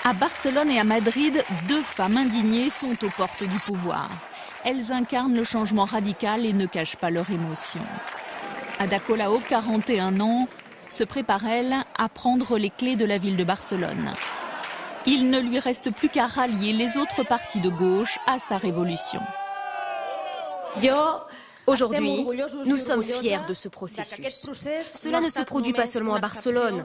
À Barcelone et à Madrid, deux femmes indignées sont aux portes du pouvoir. Elles incarnent le changement radical et ne cachent pas leur émotion. Ada Colau, 41 ans, se prépare, elle, à prendre les clés de la ville de Barcelone. Il ne lui reste plus qu'à rallier les autres partis de gauche à sa révolution. Aujourd'hui, nous sommes fiers de ce processus. Cela ne se produit pas seulement à Barcelone.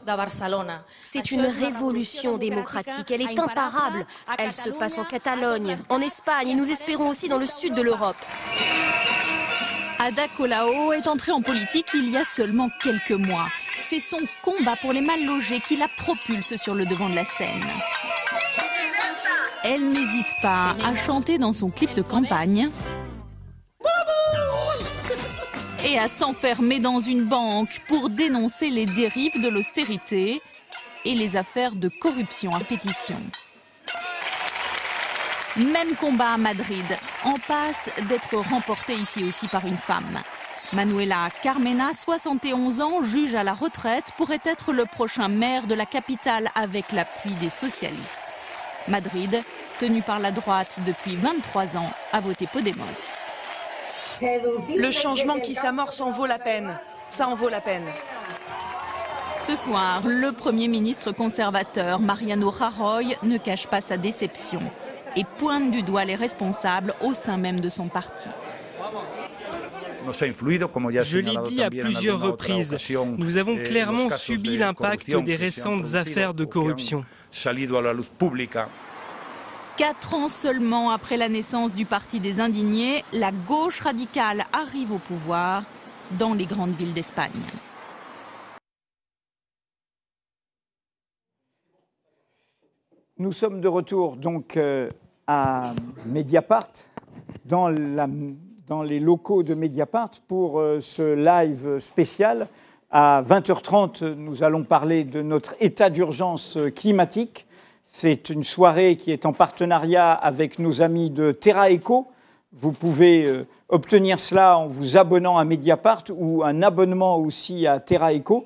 C'est une révolution démocratique. Elle est imparable. Elle se passe en Catalogne, en Espagne et nous espérons aussi dans le sud de l'Europe. Ada Colau est entrée en politique il y a seulement quelques mois. C'est son combat pour les mal logés qui la propulse sur le devant de la scène. Elle n'hésite pas à chanter dans son clip de campagne et à s'enfermer dans une banque pour dénoncer les dérives de l'austérité et les affaires de corruption à pétition. Même combat à Madrid, en passe d'être remporté ici aussi par une femme. Manuela Carmena, 71 ans, juge à la retraite, pourrait être le prochain maire de la capitale avec l'appui des socialistes. Madrid, tenu par la droite depuis 23 ans, a voté Podemos. Le changement qui s'amorce en vaut la peine. Ça en vaut la peine. Ce soir, le Premier ministre conservateur Mariano Rajoy ne cache pas sa déception et pointe du doigt les responsables au sein même de son parti. Je l'ai dit à plusieurs reprises, nous avons clairement subi l'impact des récentes affaires de corruption. 4 ans seulement après la naissance du Parti des Indignés, la gauche radicale arrive au pouvoir dans les grandes villes d'Espagne. Nous sommes de retour donc à Mediapart, dans les locaux de Mediapart pour ce live spécial. À 20h30, nous allons parler de notre état d'urgence climatique. C'est une soirée qui est en partenariat avec nos amis de Terra Eco. Vous pouvez obtenir cela en vous abonnant à Mediapart ou un abonnement aussi à Terra Eco,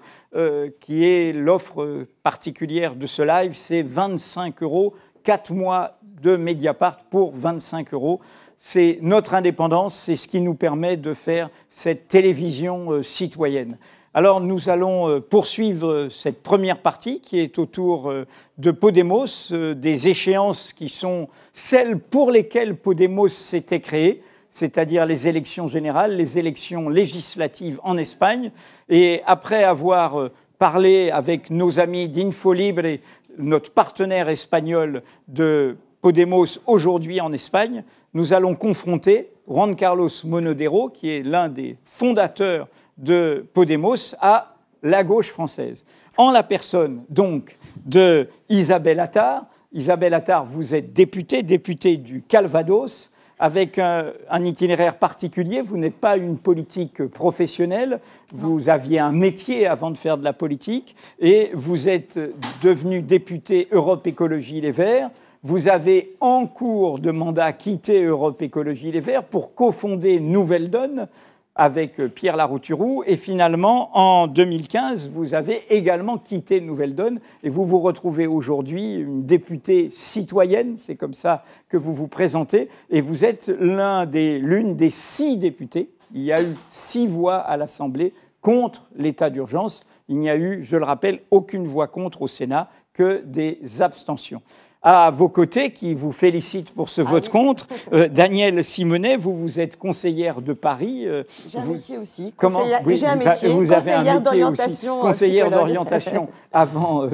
qui est l'offre particulière de ce live. C'est 25 €, 4 mois de Mediapart pour 25 €. C'est notre indépendance, c'est ce qui nous permet de faire cette télévision citoyenne. Alors nous allons poursuivre cette première partie qui est autour de Podemos, des échéances qui sont celles pour lesquelles Podemos s'était créé, c'est-à-dire les élections générales, les élections législatives en Espagne. Et après avoir parlé avec nos amis d'Infolibre, notre partenaire espagnol de Podemos aujourd'hui en Espagne, nous allons confronter Juan Carlos Monedero, qui est l'un des fondateurs de Podemos, à la gauche française. En la personne, donc, de Isabel Attard. Isabel Attard, vous êtes députée du Calvados, avec un itinéraire particulier. Vous n'êtes pas une politique professionnelle, vous aviez un métier avant de faire de la politique, et vous êtes devenue députée Europe Écologie Les Verts. Vous avez en cours de mandat quitté Europe Écologie Les Verts pour cofonder Nouvelle Donne, avec Pierre Larouturou, et finalement, en 2015, vous avez également quitté Nouvelle Donne, et vous vous retrouvez aujourd'hui une députée citoyenne, c'est comme ça que vous vous présentez, et vous êtes l'une des 6 députés. Il y a eu 6 voix à l'Assemblée contre l'état d'urgence. Il n'y a eu, je le rappelle, aucune voix contre au Sénat, que des abstentions. À vos côtés, qui vous félicite pour ce vote contre, Danielle Simonet, vous êtes conseillère de Paris. J'ai un métier aussi. Comment oui, j'ai un métier, vous avez un métier aussi, conseillère d'orientation avant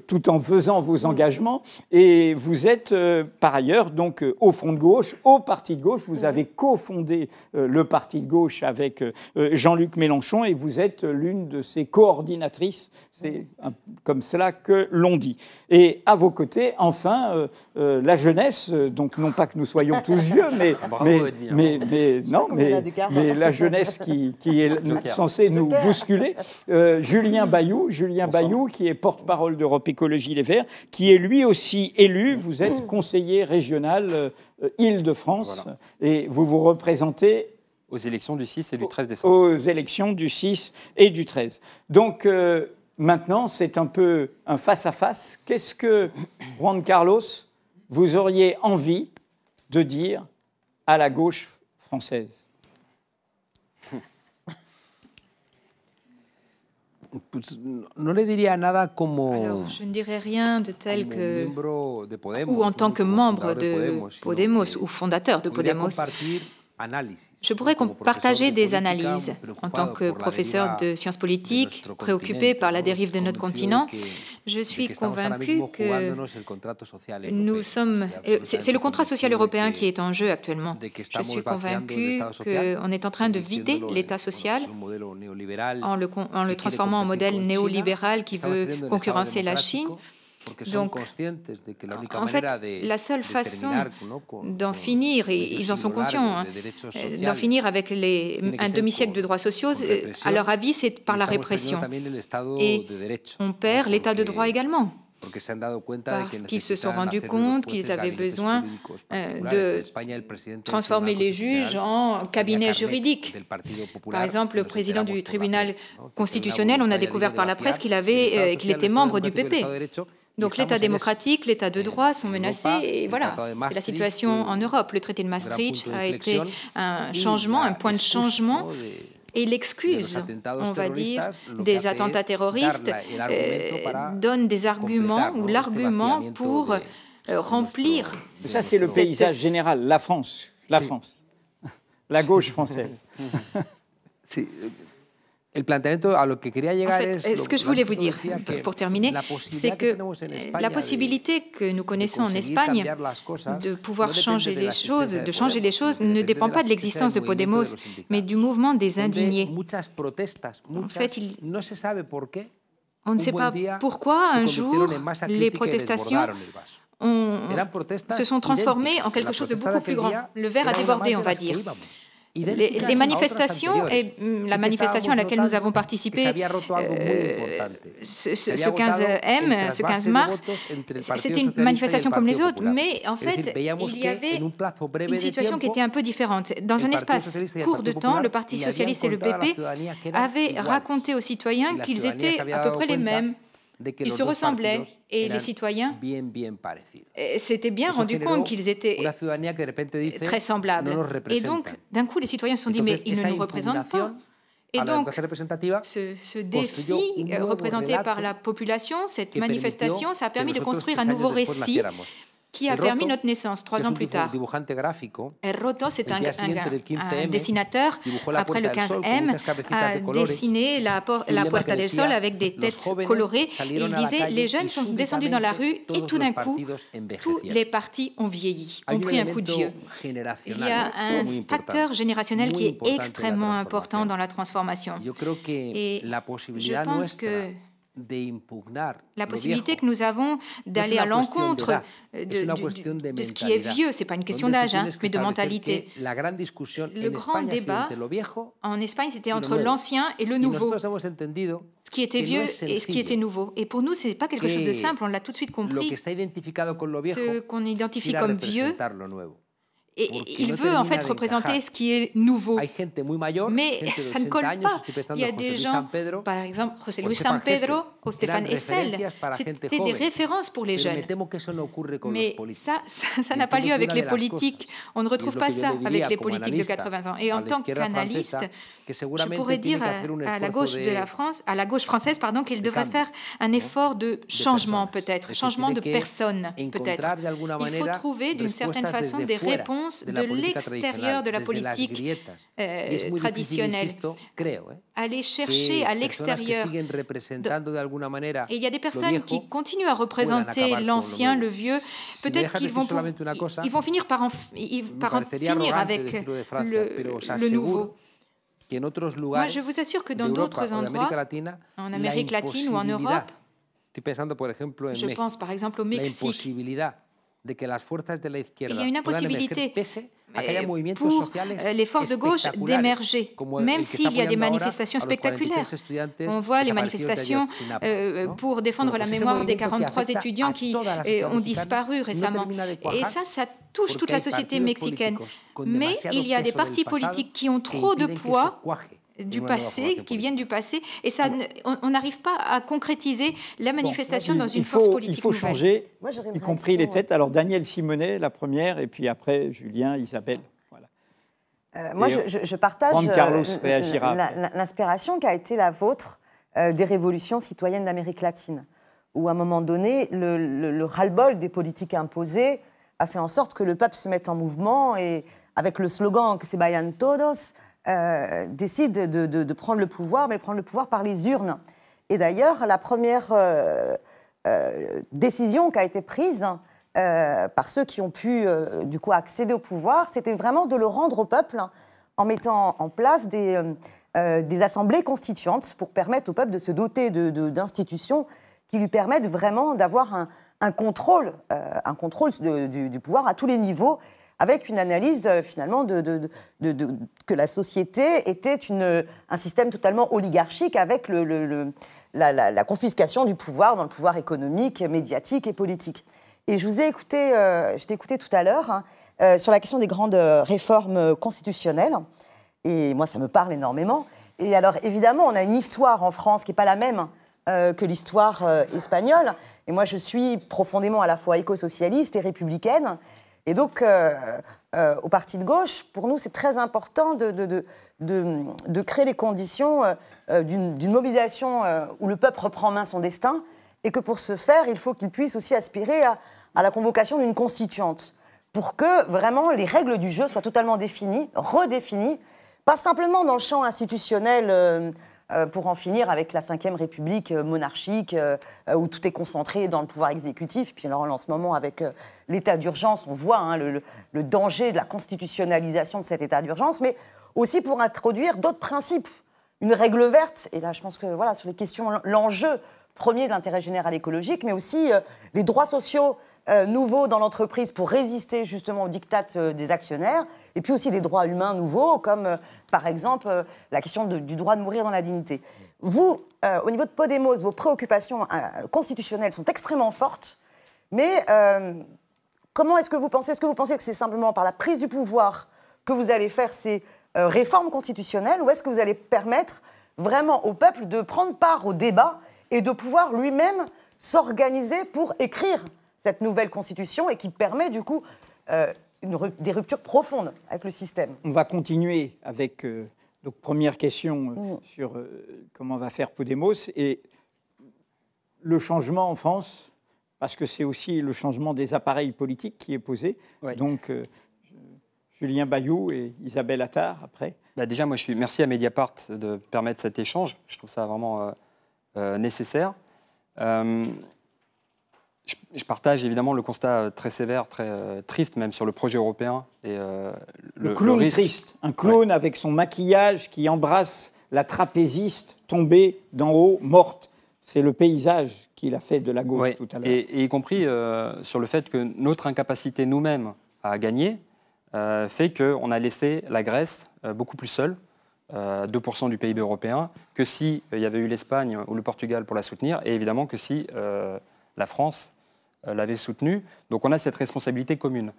tout en faisant vos engagements. Et vous êtes par ailleurs donc au Front de gauche, au Parti de gauche. Vous avez cofondé le Parti de gauche avec Jean-Luc Mélenchon et vous êtes l'une de ses coordinatrices. C'est comme cela que l'on dit. Et à vos côtés, enfin, la jeunesse, donc non pas que nous soyons tous vieux, mais la jeunesse qui est censée nous bousculer. Julien Bayou, qui est porte-parole d'Europe Écologie Les Verts, qui est lui aussi élu. Vous êtes conseiller régional Île-de-France, voilà. Et vous vous représentez aux élections du 6 et du 13 décembre. Aux élections du 6 et du 13. Donc, maintenant, c'est un peu un face-à-face. Qu'est-ce que, Juan Carlos, vous auriez envie de dire à la gauche française? Alors, je ne dirais rien de tel que, ou en tant que membre de Podemos ou fondateur de Podemos, je pourrais partager des analyses en tant que professeur de sciences politiques, préoccupé par la dérive de notre continent. Je suis convaincu que nous sommes... C'est le contrat social européen qui est en jeu actuellement. Je suis convaincu qu'on est en train de vider l'État social en le transformant en modèle néolibéral qui veut concurrencer la Chine. Donc, en fait, la seule façon d'en finir, et ils en sont conscients, d'en finir avec un demi-siècle de droits sociaux, à leur avis, c'est par la répression. Et on perd l'état de droit également, parce qu'ils se sont rendus compte qu'ils avaient besoin de transformer les juges en cabinet juridique. Par exemple, le président du tribunal constitutionnel, on a découvert par la presse qu'il était membre du PP. Donc l'État démocratique, l'État de droit sont menacés et voilà, c'est la situation en Europe. Le traité de Maastricht a été un changement, un point de changement et l'excuse, on va dire, des attentats terroristes donne des arguments ou l'argument pour remplir... Ça, c'est le paysage général, la France, la gauche française. En fait, ce que je voulais vous dire, pour terminer, c'est que la possibilité que nous connaissons en Espagne de pouvoir changer les choses, ne dépend pas de l'existence de Podemos, mais du mouvement des indignés. En fait, on ne sait pas pourquoi, un jour, les protestations se sont transformées en quelque chose de beaucoup plus grand. Le verre a débordé, on va dire. Les manifestations, et la manifestation à laquelle nous avons participé ce 15 mars, c'était une manifestation comme les autres, mais en fait, il y avait une situation qui était un peu différente. Dans un espace court de temps, le Parti socialiste et le PP avaient raconté aux citoyens qu'ils étaient à peu près les mêmes. Ils se ressemblaient et les citoyens s'étaient bien rendus compte qu'ils étaient très semblables. Et donc, d'un coup, les citoyens se sont dit, mais ils ne nous représentent pas. Et donc, ce défi représenté par la population, cette manifestation, ça a permis de construire un nouveau récit qui a permis notre naissance 3 ans plus tard. Roto, c'est un dessinateur, après le 15M, a dessiné la Puerta del Sol avec des têtes colorées. Et il disait, les jeunes sont descendus dans la rue et tout d'un coup, tous les partis ont vieilli, ont pris un coup de vieux. Il y a un facteur générationnel qui est extrêmement important dans la transformation. Et je pense que la possibilité que nous avons d'aller à l'encontre de ce qui est vieux, ce n'est pas une question d'âge, mais de mentalité. Le grand débat en Espagne, c'était entre l'ancien et le nouveau, ce qui était vieux et ce qui était nouveau. Et pour nous, ce n'est pas quelque chose de simple, on l'a tout de suite compris. Ce qu'on identifie comme vieux, et il veut en fait représenter ce qui est nouveau. Mais ça ne colle pas. Il y a des gens, par exemple, José Luis San Pedro ou Stéphane Hessel, c'était des références pour les jeunes. Mais ça n'a pas lieu avec les politiques. On ne retrouve pas ça avec les politiques de 80 ans. Et en tant qu'analyste, je pourrais dire à la gauche de la France, à la gauche française, pardon, qu'il devrait faire un effort de changement peut-être, changement de personne peut-être. Il faut trouver d'une certaine façon des réponses de l'extérieur de la politique traditionnelle. Aller chercher à l'extérieur. Et il y a des personnes qui continuent à représenter l'ancien, le vieux. Peut-être qu'ils vont finir par en finir avec le nouveau. Moi, je vous assure que dans d'autres endroits, en Amérique latine ou en Europe, je pense par exemple au Mexique, il y a une impossibilité pour les forces de gauche d'émerger, même s'il y a des manifestations spectaculaires. On voit les manifestations pour défendre la mémoire des 43 étudiants qui ont disparu récemment. Et ça touche toute la société mexicaine. Mais il y a des partis politiques qui ont trop de poids du passé, qui viennent du passé, et ça, on n'arrive pas à concrétiser la manifestation dans une force politique nouvelle. Il faut changer, y compris les têtes. Alors Danielle Simonet, la première, et puis après Julien, Isabelle. Voilà. Moi, je partage l'inspiration qui a été la vôtre des révolutions citoyennes d'Amérique latine, où à un moment donné, le ras-le-bol des politiques imposées a fait en sorte que le peuple se mette en mouvement et, avec le slogan « que se vayan todos », décide de prendre le pouvoir, mais prendre le pouvoir par les urnes. Et d'ailleurs, la première décision qui a été prise par ceux qui ont pu du coup accéder au pouvoir, c'était vraiment de le rendre au peuple en mettant en place des assemblées constituantes pour permettre au peuple de se doter d'institutions qui lui permettent vraiment d'avoir un contrôle du pouvoir à tous les niveaux, avec une analyse finalement que la société était un système totalement oligarchique, avec la confiscation du pouvoir dans le pouvoir économique, médiatique et politique. Et je vous ai écouté, je t'ai écouté tout à l'heure sur la question des grandes réformes constitutionnelles, et moi ça me parle énormément. Et alors évidemment, on a une histoire en France qui n'est pas la même que l'histoire espagnole, et moi je suis profondément à la fois éco-socialiste et républicaine. Et donc, au parti de gauche, pour nous, c'est très important de créer les conditions d'une mobilisation où le peuple reprend en main son destin, et que pour ce faire, il faut qu'il puisse aussi aspirer à la convocation d'une constituante, pour que vraiment les règles du jeu soient totalement définies, redéfinies, pas simplement dans le champ institutionnel pour en finir avec la Ve République monarchique, où tout est concentré dans le pouvoir exécutif. Puis alors, en ce moment, avec l'état d'urgence, on voit le danger de la constitutionnalisation de cet état d'urgence, mais aussi pour introduire d'autres principes. Une règle verte, et là, je pense que voilà, sur les questions, l'enjeu premier de l'intérêt général écologique, mais aussi les droits sociaux nouveaux dans l'entreprise pour résister justement aux diktats des actionnaires, et puis aussi des droits humains nouveaux, comme par exemple la question du droit de mourir dans la dignité. Vous, au niveau de Podemos, vos préoccupations constitutionnelles sont extrêmement fortes, mais comment est-ce que vous pensez que c'est simplement par la prise du pouvoir que vous allez faire ces réformes constitutionnelles, ou est-ce que vous allez permettre vraiment au peuple de prendre part au débat et de pouvoir lui-même s'organiser pour écrire cette nouvelle constitution, et qui permet du coup des ruptures profondes avec le système? On va continuer avec donc première question sur comment va faire Podemos, et le changement en France, parce que c'est aussi le changement des appareils politiques qui est posé. Ouais. Donc Julien Bayou et Isabelle Attard après. Déjà, moi, merci à Mediapart de permettre cet échange. Je trouve ça vraiment nécessaire. Je partage évidemment le constat très sévère, très triste même sur le projet européen. Et, le clown risque. Triste, un clown avec son maquillage qui embrasse la trapéziste tombée d'en haut, morte. C'est le paysage qu'il a fait de la gauche tout à l'heure. Et y compris sur le fait que notre incapacité nous-mêmes à gagner fait qu'on a laissé la Grèce beaucoup plus seule, 2% du PIB européen, que s'il y avait eu l'Espagne ou le Portugal pour la soutenir, et évidemment que si la France l'avait soutenue. Donc on a cette responsabilité commune.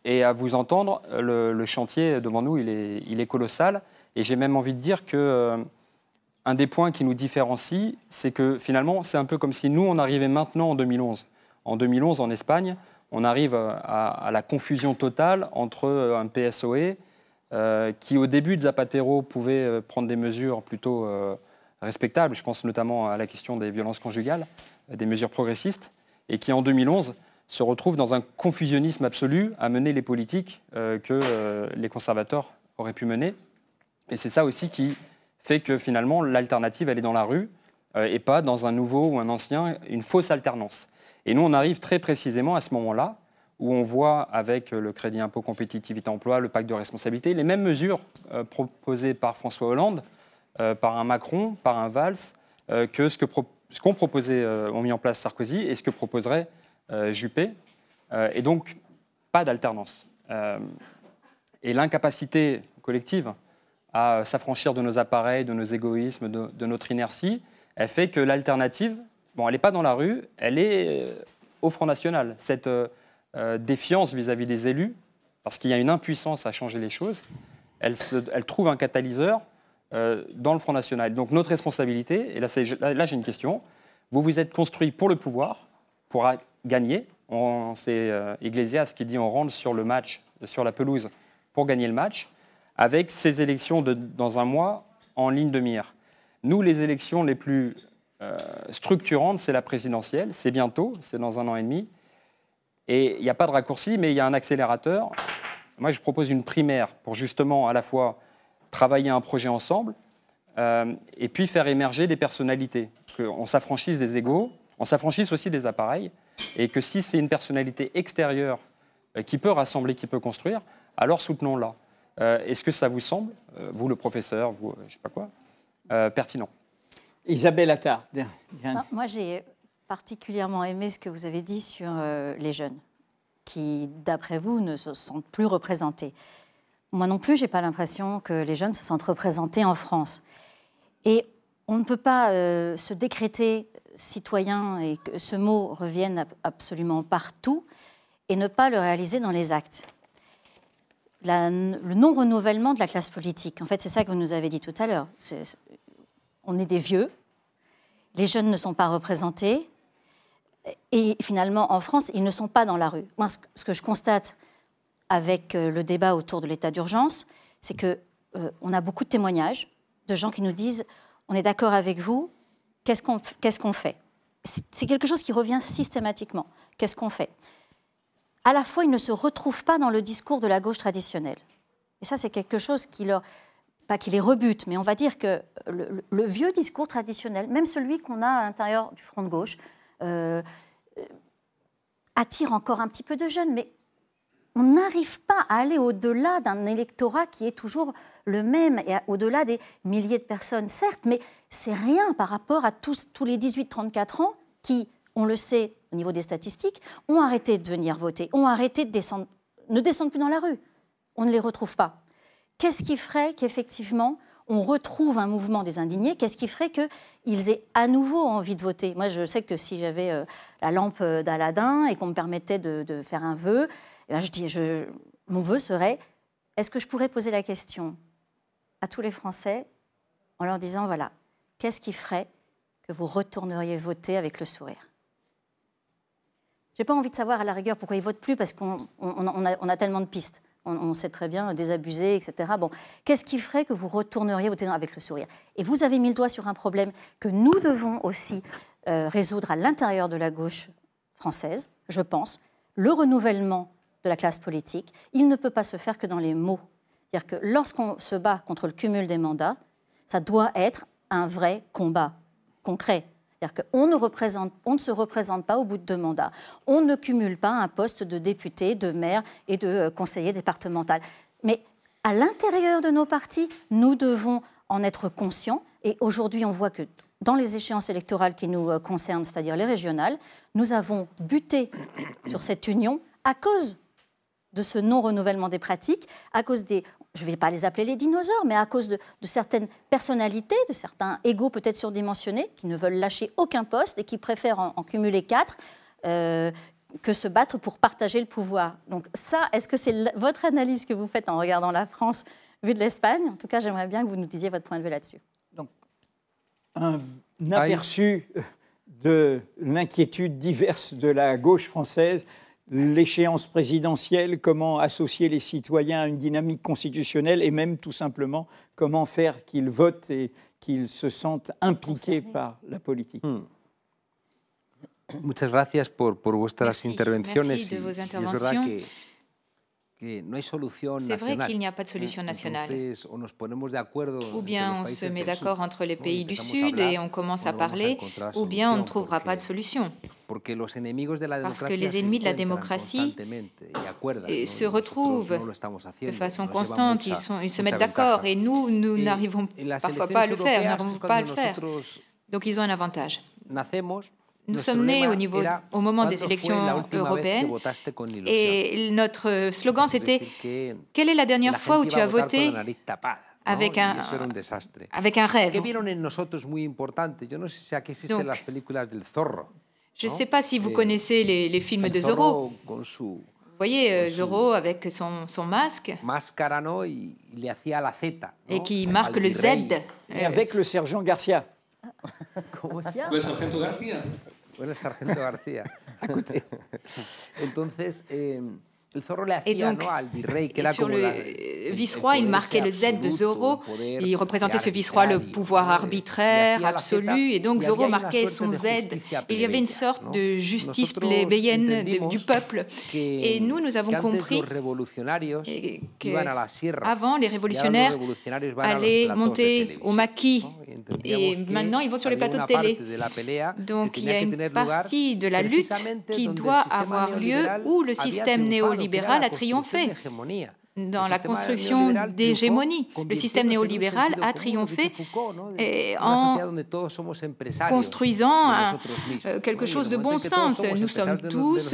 Et à vous entendre, le chantier devant nous, il est colossal. Et j'ai même envie de dire que un des points qui nous différencie, c'est que finalement, c'est un peu comme si nous, on arrivait maintenant en 2011. En 2011, en Espagne, on arrive à la confusion totale entre un PSOE qui, au début de Zapatero, pouvait prendre des mesures plutôt respectables. Je pense notamment à la question des violences conjugales, des mesures progressistes, et qui, en 2011, se retrouve dans un confusionnisme absolu à mener les politiques que les conservateurs auraient pu mener. Et c'est ça aussi qui fait que finalement l'alternative elle est dans la rue et pas dans un nouveau ou un ancien, une fausse alternance. Et nous on arrive très précisément à ce moment-là où on voit avec le crédit impôt compétitivité emploi, le pacte de responsabilité, les mêmes mesures proposées par François Hollande, par un Macron, par un Valls, que ce qu'ont proposé, ont mis en place Sarkozy et ce que proposerait Juppé. Et donc pas d'alternance. Et l'incapacité collective à s'affranchir de nos appareils, de nos égoïsmes, de notre inertie, elle fait que l'alternative, bon, elle n'est pas dans la rue, elle est au Front National. Cette défiance vis-à-vis des élus, parce qu'il y a une impuissance à changer les choses, elle trouve un catalyseur dans le Front National. Donc notre responsabilité, et là j'ai une question, vous vous êtes construit pour le pouvoir, pour gagner. C'est Iglesias qui dit on rentre sur le match, sur la pelouse, pour gagner le match, avec ces élections dans un mois en ligne de mire. Nous, les élections les plus structurantes, c'est la présidentielle, c'est bientôt, c'est dans 1 an et demi, et il n'y a pas de raccourci, mais il y a un accélérateur. Moi, je propose une primaire pour justement à la fois travailler un projet ensemble et puis faire émerger des personnalités, qu'on s'affranchisse des égos, on s'affranchisse aussi des appareils, et que si c'est une personnalité extérieure qui peut rassembler, qui peut construire, alors soutenons-la. Est-ce que ça vous semble, vous le professeur, vous, je ne sais pas quoi, pertinent? Isabelle Attard. Moi, j'ai particulièrement aimé ce que vous avez dit sur les jeunes, qui, d'après vous, ne se sentent plus représentés. Moi non plus, je n'ai pas l'impression que les jeunes se sentent représentés en France. Et on ne peut pas se décréter citoyen et que ce mot revienne absolument partout et ne pas le réaliser dans les actes. Le non-renouvellement de la classe politique, en fait, c'est ça que vous nous avez dit tout à l'heure. On est des vieux, les jeunes ne sont pas représentés, et finalement, en France, ils ne sont pas dans la rue. Moi, ce que je constate avec le débat autour de l'état d'urgence, c'est qu'on a beaucoup de témoignages de gens qui nous disent « on est d'accord avec vous, qu'est-ce qu'on fait ?» C'est quelque chose qui revient systématiquement. Qu'est-ce qu'on fait? À la fois, ils ne se retrouvent pas dans le discours de la gauche traditionnelle. Et ça, c'est quelque chose qui leur... pas qui les rebute, mais on va dire que le vieux discours traditionnel, même celui qu'on a à l'intérieur du front de gauche, attire encore un petit peu de jeunes, mais on n'arrive pas à aller au-delà d'un électorat qui est toujours le même, et au-delà des milliers de personnes, certes, mais c'est rien par rapport à tous les 18-34 ans qui, on le sait au niveau des statistiques, ont arrêté de venir voter, ont arrêté de descendre, ne descendent plus dans la rue. On ne les retrouve pas. Qu'est-ce qui ferait qu'effectivement on retrouve un mouvement des indignés? Qu'est-ce qui ferait qu'ils aient à nouveau envie de voter? Moi, je sais que si j'avais la lampe d'Aladin et qu'on me permettait de faire un vœu, eh bien, mon vœu serait, est-ce que je pourrais poser la question à tous les Français en leur disant, voilà, qu'est-ce qui ferait que vous retourneriez voter avec le sourire? Je n'ai pas envie de savoir à la rigueur pourquoi ils ne votent plus, parce qu'on a tellement de pistes. On sait très bien, désabusés, etc. Bon, qu'est-ce qui ferait que vous retourneriez voter avec le sourire? Et vous avez mis le doigt sur un problème que nous devons aussi résoudre à l'intérieur de la gauche française, je pense. Le renouvellement de la classe politique, il ne peut pas se faire que dans les mots. C'est-à-dire que lorsqu'on se bat contre le cumul des mandats, ça doit être un vrai combat concret. C'est-à-dire qu'on ne se représente pas au bout de 2 mandats. On ne cumule pas un poste de député, de maire et de conseiller départemental. Mais à l'intérieur de nos partis, nous devons en être conscients. Et aujourd'hui, on voit que dans les échéances électorales qui nous concernent, c'est-à-dire les régionales, nous avons buté sur cette union à cause de ce non-renouvellement des pratiques, à cause des, je ne vais pas les appeler les dinosaures, mais à cause de certaines personnalités, de certains égos peut-être surdimensionnés, qui ne veulent lâcher aucun poste et qui préfèrent en cumuler 4 que se battre pour partager le pouvoir. Donc ça, est-ce que c'est votre analyse que vous faites en regardant la France vue de l'Espagne? En tout cas, j'aimerais bien que vous nous disiez votre point de vue là-dessus. Donc, un aperçu de l'inquiétude diverse de la gauche française, l'échéance présidentielle, comment associer les citoyens à une dynamique constitutionnelle et même tout simplement comment faire qu'ils votent et qu'ils se sentent impliqués par la politique. Muchas gracias por vuestras intervenciones. Merci de vos interventions. C'est vrai qu'il n'y a pas de solution nationale. Ou bien on se met d'accord entre les pays du Sud et on commence à parler, ou bien on ne trouvera pas de solution. Parce que les ennemis de la démocratie se retrouvent de façon constante, ils se mettent d'accord et nous n'arrivons parfois pas à le faire, n'arrivons pas à le faire. Donc ils ont un avantage. Nous sommes nés au moment des élections européennes et notre slogan c'était « Quelle est la dernière fois où tu as voté avec un rêve ?» Donc, je ne sais pas si vous connaissez les films de Zorro. voyez Zorro avec son masque et qui marque le Z. Et avec le sergent Garcia. Le sargento Garcia. El sargento Garcia. Entonces, et donc, sur le vice-roi, il marquait le Z de Zorro. Il représentait ce vice-roi le pouvoir arbitraire absolu. Et donc, Zorro marquait son Z. Il y avait une sorte de justice plébéienne du peuple. Et nous avons compris qu'avant, les révolutionnaires allaient monter au maquis. Et maintenant, ils vont sur les plateaux de télé. Donc, il y a une partie de la lutte qui doit avoir lieu où le système néolibéral a triomphé dans la construction d'hégémonie. Le système néolibéral a triomphé en construisant quelque chose de bon sens. Nous sommes tous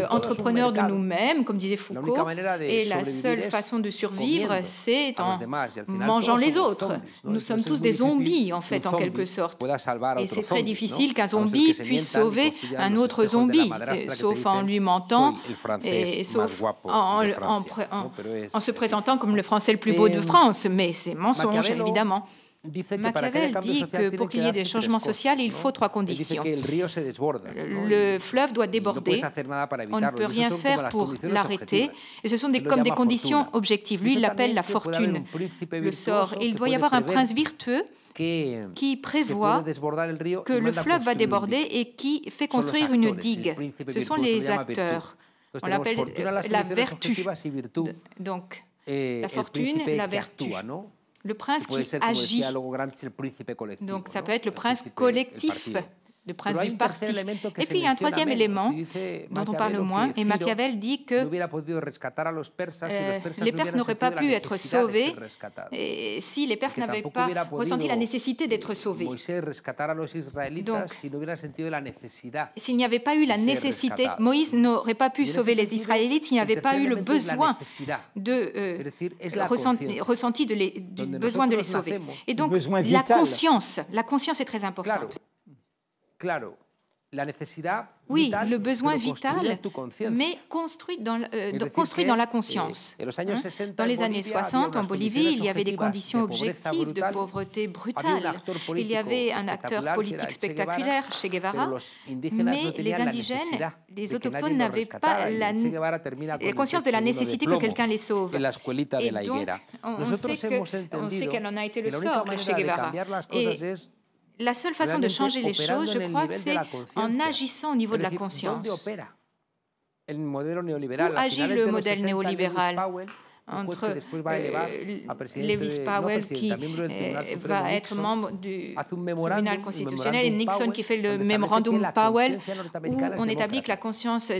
entrepreneurs de nous-mêmes, comme disait Foucault, et la seule façon de survivre, c'est en mangeant les autres. Nous sommes tous des zombies, en fait, en quelque sorte. Et c'est très difficile qu'un zombie puisse sauver un autre zombie, sauf en lui mentant, et sauf en se présentant comme le Français le plus beau de France, mais c'est mensonge, évidemment. Machiavel dit que pour qu'il y ait des changements sociaux, il faut 3 conditions. Le fleuve doit déborder, on ne peut rien faire pour l'arrêter, et ce sont comme des conditions objectives. Lui, il l'appelle la fortune, le sort. Et il doit y avoir un prince vertueux qui prévoit que le fleuve va déborder et qui fait construire une digue. Ce sont les acteurs. On l'appelle la vertu. Donc, la fortune, la vertu. Le prince qui agit. Donc, ça peut être le prince collectif, le prince du parti. Et puis, il y a un troisième élément dont on parle moins, et Machiavel dit que les Perses n'auraient pas pu être sauvés si les Perses n'avaient pas ressenti la nécessité d'être sauvés. Donc, s'il n'y avait pas eu la nécessité, Moïse n'aurait pas pu sauver les Israélites s'il n'y avait pas eu le besoin ressenti du besoin de les sauver. Et donc, la conscience est très importante. Oui, le besoin vital, mais construit dans la conscience. Dans les années 60, en Bolivie, il y avait des conditions objectives de pauvreté brutale. Il y avait un acteur politique spectaculaire, Che Guevara, mais les indigènes, les autochtones n'avaient pas la conscience de la nécessité que quelqu'un les sauve. Et donc, on sait quel en a été le sort de Che Guevara. Et la seule façon de changer les choses, je crois que c'est en agissant au niveau de la conscience. Où agit le modèle néolibéral entre Lewis Powell qui va être membre du tribunal constitutionnel et Nixon qui fait le mémorandum Powell où on établit que la conscience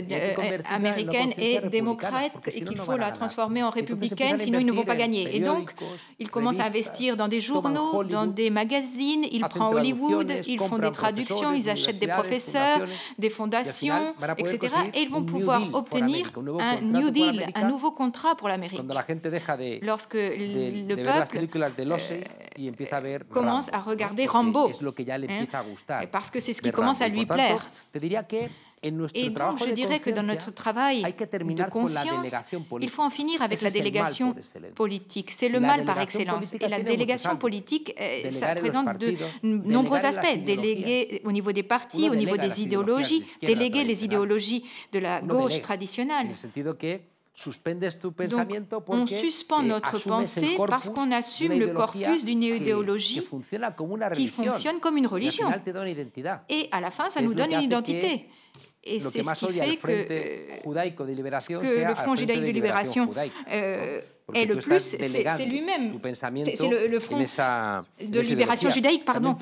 américaine est démocrate et qu'il faut la transformer en républicaine, sinon ils ne vont pas gagner. Et donc, ils commencent à investir dans des journaux, dans des magazines, ils prennent Hollywood, ils font des traductions, ils achètent des professeurs, des fondations, etc. Et ils vont pouvoir obtenir un New Deal, un nouveau contrat pour l'Amérique. Lorsque le peuple commence à regarder Rambo, parce que c'est ce qui commence à lui plaire. Et donc, je dirais que dans notre travail de conscience, il faut en finir avec la délégation politique. C'est le mal par excellence. Et la délégation politique, ça présente de nombreux aspects. Déléguer au niveau des partis, au niveau des idéologies, déléguer les idéologies de la gauche traditionnelle. Donc, on suspend notre pensée parce qu'on assume le corpus d'une idéologie qui fonctionne comme une religion. Et à la fin, ça nous donne une identité. Et c'est ce qui fait que le Front judaïque de libération est le plus, c'est lui-même. C'est le Front de libération judaïque, pardon.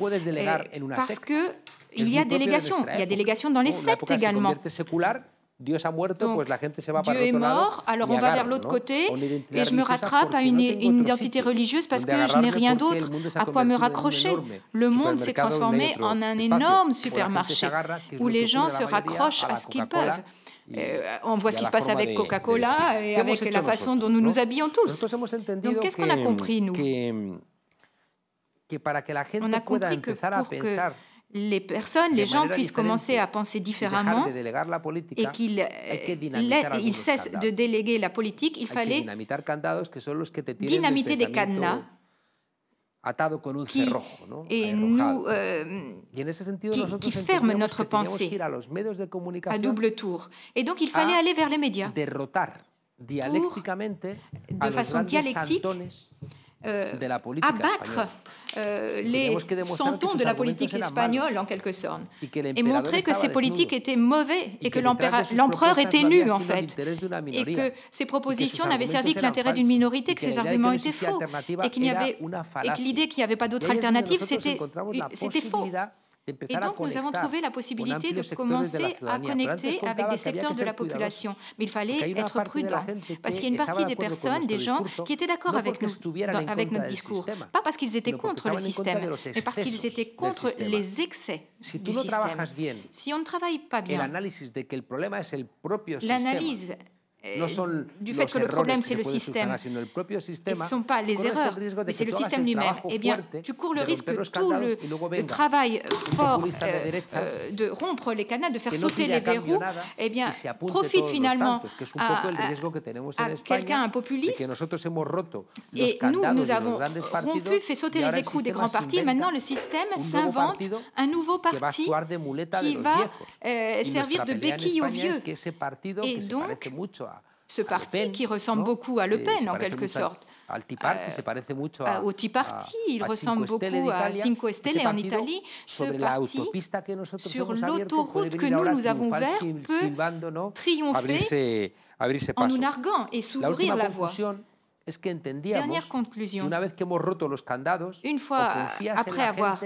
Parce qu'il y a délégation. Il y a délégation dans les sectes également. Donc, Dieu est mort, alors on va vers l'autre côté et je me rattrape à une identité religieuse parce que je n'ai rien d'autre à quoi me raccrocher. Le monde s'est transformé en un énorme supermarché où les gens se raccrochent à ce qu'ils peuvent. On voit ce qui se passe avec Coca-Cola et avec la façon dont nous nous habillons tous. Donc, qu'est-ce qu'on a compris, nous? On a compris que pour que les personnes, les gens puissent commencer à penser différemment et qu'ils cessent de déléguer la politique, il fallait dynamiter des cadenas qui ferment notre pensée à double tour. Et donc il fallait aller vers les médias pour, de façon dialectique, abattre les santons de la politique espagnole, en quelque sorte, et montrer que ces politiques étaient mauvais et que l'empereur était nu, en fait, et que ces propositions n'avaient servi que l'intérêt d'une minorité, que ces arguments étaient faux, et que l'idée qu'il n'y avait pas d'autre alternative, c'était faux. Et donc, nous avons trouvé la possibilité de commencer à connecter avec des secteurs de la population. Mais il fallait être prudent, parce qu'il y a une partie des personnes, des gens, qui étaient d'accord avec nous, avec notre discours. Pas parce qu'ils étaient contre le système, mais parce qu'ils étaient contre les excès du système. Si on ne travaille pas bien, l'analyse du fait que le problème c'est le système, ce ne sont pas les erreurs, mais c'est le système lui-même, eh bien, tu cours le risque que tout le travail fort de rompre les cadenas, de faire sauter les verrous, eh bien, profite finalement à quelqu'un, un populiste, et nous avons rompu, fait sauter les écrous des grands partis, et maintenant le système s'invente un nouveau parti qui va servir de béquille aux vieux. Et donc, ce parti qui ressemble beaucoup à Le Pen, en quelque sorte, au Tea Party, il ressemble beaucoup à Cinque Stelle en Italie, ce parti, sur l'autoroute que nous avons ouverte, peut triompher en nous narguant et s'ouvrir la voie. Dernière conclusion, une fois après avoir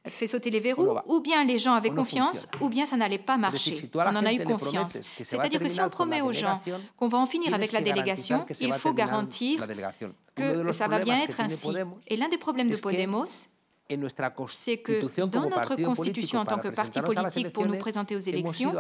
fait sauter les verrous, ou bien les gens avaient confiance, ou bien ça n'allait pas marcher. On en a eu conscience. C'est-à-dire que si on promet aux gens qu'on va en finir avec la délégation, il faut garantir que ça va bien être ainsi. Et l'un des problèmes de Podemos, c'est que dans notre constitution en tant que parti politique pour nous présenter aux élections,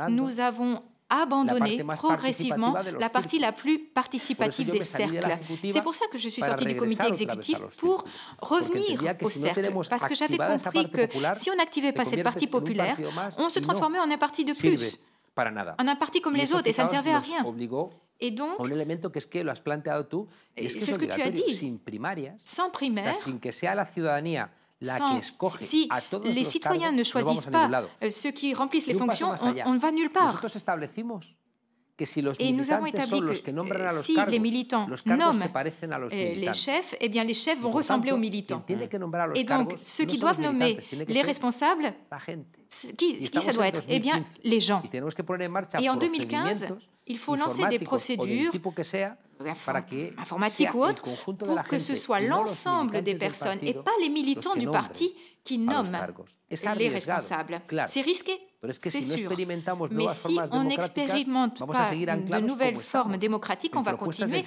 nous avons abandonner progressivement la partie la plus participative des cercles. C'est pour ça que je suis sortie du comité exécutif pour revenir au cercle, parce que j'avais compris que si on n'activait pas cette partie populaire, on se transformait en un parti de plus, en un parti comme les autres, et ça ne servait à rien. Et donc, c'est ce que tu as dit, sans primaire, si les citoyens ne choisissent pas ceux qui remplissent les fonctions, on ne va nulle part. Et nous avons établi que si les militants nomment les chefs, eh bien les chefs vont ressembler aux militants. Et donc, ceux qui doivent nommer les responsables, qui ça doit être? Eh bien, les gens. Et en 2015, il faut lancer des procédures informatiques ou autres pour que ce soit l'ensemble des personnes et pas les militants du parti qui nomment les responsables. C'est risqué, c'est sûr. Mais si on n'expérimente pas de nouvelles formes démocratiques, on va continuer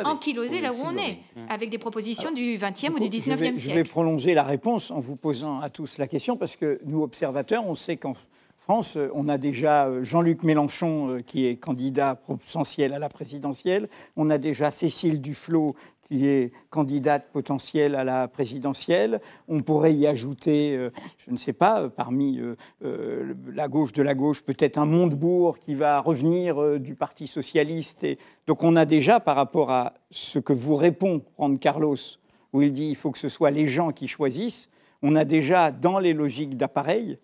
ankyloser là où on est, avec des propositions du XXe ou du XIXe siècle. Je vais prolonger la réponse en vous posant à tous la question, parce que nous, observateurs, on sait qu'en France, on a déjà Jean-Luc Mélenchon qui est candidat potentiel à la présidentielle. On a déjà Cécile Duflot qui est candidate potentielle à la présidentielle. On pourrait y ajouter, je ne sais pas, parmi la gauche de la gauche, peut-être un Montebourg qui va revenir du Parti socialiste. Et donc on a déjà, par rapport à ce que vous répond Juan Carlos, où il dit qu'il faut que ce soit les gens qui choisissent, on a déjà dans les logiques d'appareil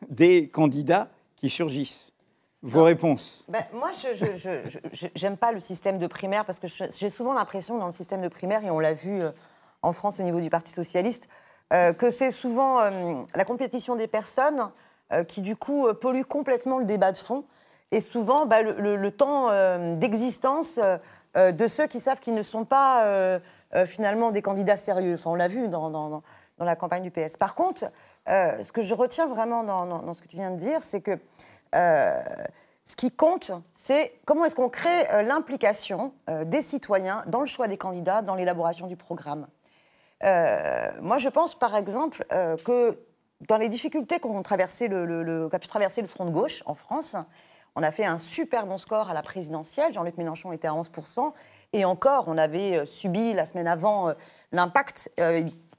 des candidats qui surgissent. Vos réponses? Moi, je n'aime pas le système de primaire, parce que j'ai souvent l'impression dans le système de primaire, et on l'a vu en France au niveau du Parti socialiste, que c'est souvent la compétition des personnes qui, du coup, pollue complètement le débat de fond, et souvent le temps d'existence de ceux qui savent qu'ils ne sont pas finalement des candidats sérieux. Enfin, on l'a vu dans la campagne du PS. Par contre, ce que je retiens vraiment dans ce que tu viens de dire, c'est que ce qui compte, c'est comment est-ce qu'on crée l'implication des citoyens dans le choix des candidats, dans l'élaboration du programme. Moi, je pense, par exemple, que dans les difficultés qu'a pu traverser le Front de gauche en France, on a fait un super bon score à la présidentielle. Jean-Luc Mélenchon était à 11%. Et encore, on avait subi la semaine avant l'impact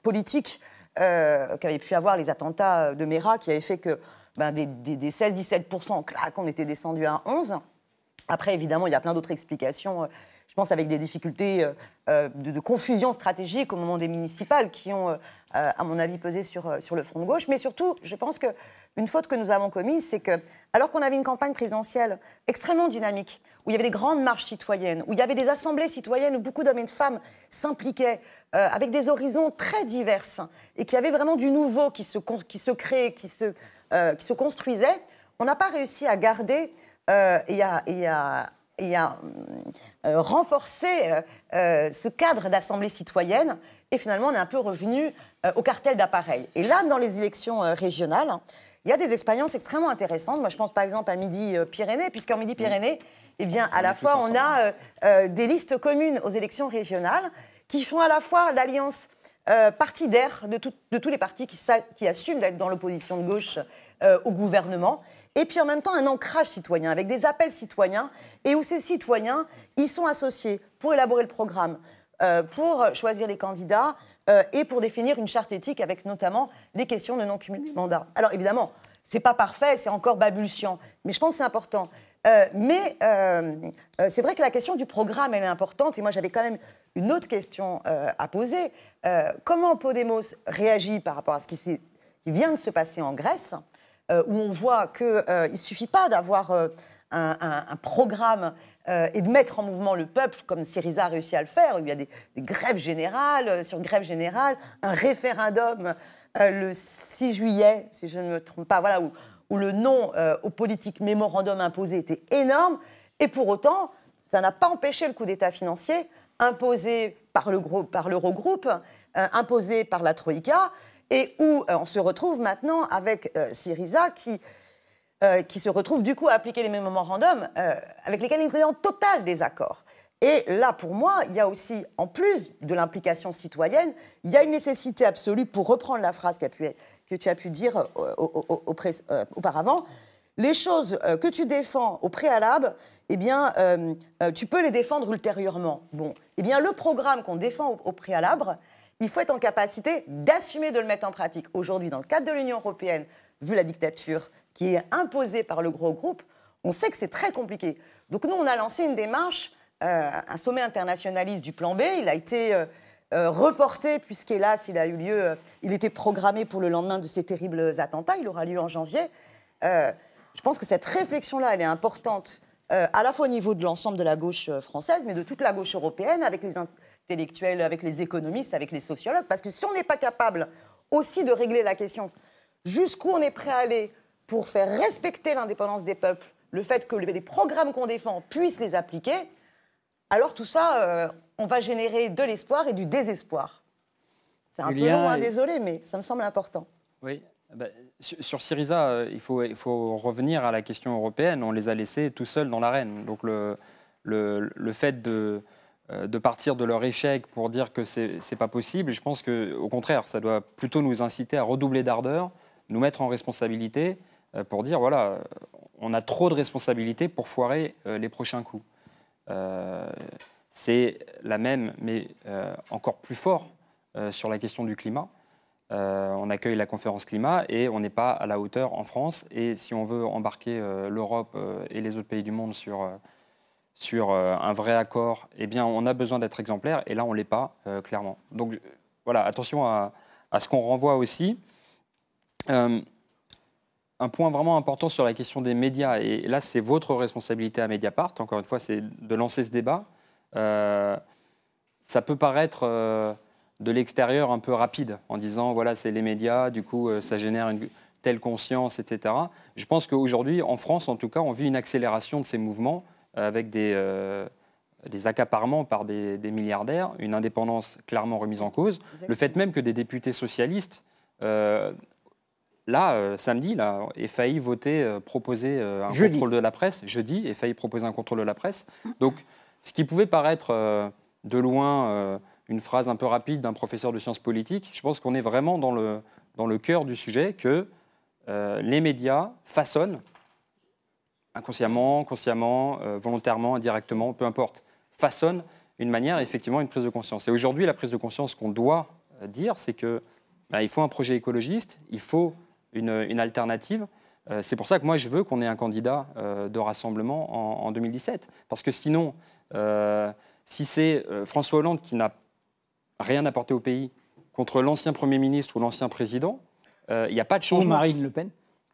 politique qu'avaient pu avoir les attentats de Mera, qui avaient fait que des 16-17%, clac, on était descendu à 11%. Après, évidemment, il y a plein d'autres explications, je pense avec des difficultés de confusion stratégique au moment des municipales qui ont, à mon avis, pesé sur le front de gauche. Mais surtout, je pense qu'une faute que nous avons commise, c'est que, alors qu'on avait une campagne présidentielle extrêmement dynamique, où il y avait des grandes marches citoyennes, où il y avait des assemblées citoyennes, où beaucoup d'hommes et de femmes s'impliquaient, avec des horizons très divers, et qui avait vraiment du nouveau qui se créait, qui se construisait, on n'a pas réussi à garder et à renforcer ce cadre d'assemblée citoyenne. Et finalement, on est un peu revenu au cartel d'appareil. Et là, dans les élections régionales, il y a des expériences extrêmement intéressantes. Moi, je pense par exemple à Midi-Pyrénées, puisqu'en Midi-Pyrénées, eh bien, à la fois, on a des listes communes aux élections régionales qui font à la fois l'alliance partidaire de tous les partis qui assument d'être dans l'opposition de gauche au gouvernement, et puis en même temps un ancrage citoyen, avec des appels citoyens, et où ces citoyens, ils sont associés pour élaborer le programme, pour choisir les candidats, et pour définir une charte éthique, avec notamment les questions de non-cumul des mandats. Alors évidemment, c'est pas parfait, c'est encore balbutiant, mais je pense que c'est important. Mais c'est vrai que la question du programme, elle est importante, et moi j'avais quand même une autre question à poser. Comment Podemos réagit par rapport à ce qui vient de se passer en Grèce, où on voit qu'il ne suffit pas d'avoir un programme et de mettre en mouvement le peuple, comme Syriza a réussi à le faire, où il y a des grèves générales, sur grève générale, un référendum le 6 juillet, si je ne me trompe pas, voilà, où le non au politique mémorandum imposé était énorme, et pour autant, ça n'a pas empêché le coup d'État financier imposé par l'Eurogroupe, imposé par la Troïka, et où on se retrouve maintenant avec Syriza qui se retrouve du coup à appliquer les mémorandums avec lesquels ils étaient en total désaccord. Et là, pour moi, il y a aussi, en plus de l'implication citoyenne, il y a une nécessité absolue, pour reprendre la phrase que tu as pu dire auparavant, les choses que tu défends au préalable, eh bien, tu peux les défendre ultérieurement. Bon, eh bien, le programme qu'on défend au préalable, il faut être en capacité d'assumer de le mettre en pratique. Aujourd'hui, dans le cadre de l'Union européenne, vu la dictature qui est imposée par le gros groupe, on sait que c'est très compliqué. Donc nous, on a lancé une démarche, un sommet internationaliste du plan B. Il a été reporté, puisqu'hélas, il a eu lieu, il était programmé pour le lendemain de ces terribles attentats. Il aura lieu en janvier. Je pense que cette réflexion-là, elle est importante, à la fois au niveau de l'ensemble de la gauche française, mais de toute la gauche européenne, avec les intellectuels, avec les économistes, avec les sociologues. Parce que si on n'est pas capable aussi de régler la question jusqu'où on est prêt à aller pour faire respecter l'indépendance des peuples, le fait que les programmes qu'on défend puissent les appliquer, alors tout ça, on va générer de l'espoir et du désespoir. C'est un peu long, désolé, mais ça me semble important. Oui. Sur Syriza, il faut revenir à la question européenne. On les a laissés tout seuls dans l'arène. Donc le fait de partir de leur échec pour dire que c'est pas possible, je pense qu'au contraire, ça doit plutôt nous inciter à redoubler d'ardeur, nous mettre en responsabilité pour dire, voilà, on a trop de responsabilités pour foirer les prochains coups. C'est la même, mais encore plus fort sur la question du climat. On accueille la conférence climat et on n'est pas à la hauteur en France. Et si on veut embarquer l'Europe et les autres pays du monde sur un vrai accord, eh bien, on a besoin d'être exemplaire. Et là, on ne l'est pas, clairement. Donc, voilà, attention à ce qu'on renvoie aussi. Un point vraiment important sur la question des médias, et là, c'est votre responsabilité à Mediapart, encore une fois, c'est de lancer ce débat. Ça peut paraître de l'extérieur un peu rapide, en disant, voilà, c'est les médias, du coup, ça génère une telle conscience, etc. Je pense qu'aujourd'hui, en France, en tout cas, on vit une accélération de ces mouvements avec des accaparements par des milliardaires, une indépendance clairement remise en cause. Exactement. Le fait même que des députés socialistes, samedi, aient failli proposer un contrôle de la presse, jeudi, aient failli proposer un contrôle de la presse. Donc, ce qui pouvait paraître de loin une phrase un peu rapide d'un professeur de sciences politiques, je pense qu'on est vraiment dans le cœur du sujet, que les médias façonnent, inconsciemment, consciemment, volontairement, indirectement, peu importe, façonnent une manière, effectivement, une prise de conscience. Et aujourd'hui, la prise de conscience qu'on doit dire, c'est que il faut un projet écologiste, il faut une alternative. C'est pour ça que moi, je veux qu'on ait un candidat de rassemblement en 2017. Parce que sinon, si c'est François Hollande qui n'a rien apporté au pays contre l'ancien Premier ministre ou l'ancien président, il n'y a pas de changement. Ou Marine Le Pen.